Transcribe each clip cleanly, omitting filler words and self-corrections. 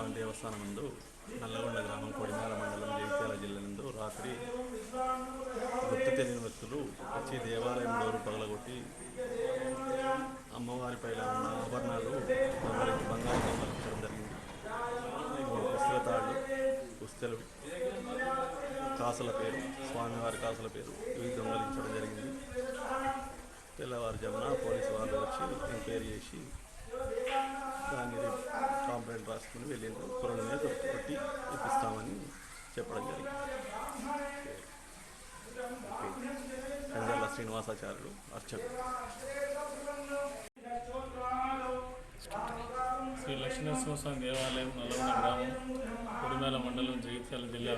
స్వామి దేవస్థానం నందు నల్లగొండ గ్రామం కొడిమేల మండలం జగిత్యాల జిల్లా నందు రాత్రి గుర్తు తెలియని వ్యక్తులు వచ్చి దేవాలయం డోరు పగలగొట్టి అమ్మవారిపైన ఉన్న ఆభరణాలు బంగారు దొంగలించడం జరిగింది. పుస్తక తాళ్ళు, పుస్తలు, కాసుల పేరు, స్వామివారి కాసుల పేరు ఇవి దొంగలించడం జరిగింది. తెల్లవారుజామున పోలీసు వాళ్ళు వచ్చి ఎంక్వైరీ చేసి దాన్ని కంప్లైంట్ రాసుకుని వెళ్ళిండ్రు. త్వరలోనే కొట్టి ఇప్పిస్తామని చెప్పడం జరిగింది. కంజర్ల శ్రీనివాసాచార్యులు అర్చకుడు. శ్రీ లక్ష్మీనరసింహస్వామి దేవాలయం నల్లగొండ గ్రామం కొడిమేల మండలం జగిత్యాల జిల్లా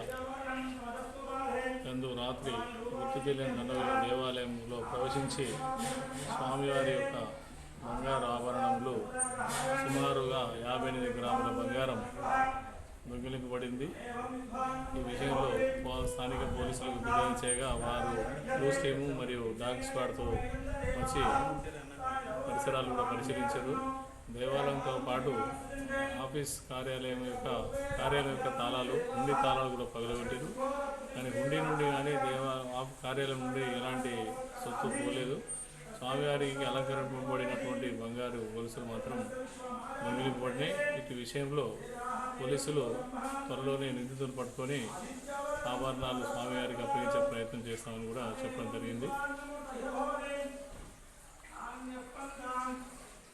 నందు రాత్రి గుర్తు తెలియని దండగుల దేవాలయంలో ప్రవేశించి స్వామివారి యొక్క బంగారు ఆభరణములు సుమారుగా 58 గ్రాముల బంగారం దొంగిలింపబడింది. ఈ విషయంలో స్థానిక పోలీసులకు ఫిర్యాదు చేయగా వారు క్లూస్ టీము మరియు డాగ్ స్క్వాడ్తో వచ్చి పరిసరాలు కూడా పరిశీలించారు. దేవాలయంతో పాటు ఆఫీస్ కార్యాలయం యొక్క తాళాలు, హుండీ తాళాలు కూడా పగలగొట్టారు. కానీ హుండీ నుండి కానీ కార్యాలయం నుండి ఎలాంటి సొత్తు పోలేదు. స్వామివారికి అలంకరింపబడినటువంటి బంగారు గొలుసులు మాత్రం దొంగిలింపబడినాయి. ఇటు విషయంలో పోలీసులు త్వరలోనే నిందితులను పట్టుకొని ఆభరణాలు స్వామివారికి అప్పగించే ప్రయత్నం చేస్తామని కూడా చెప్పడం జరిగింది.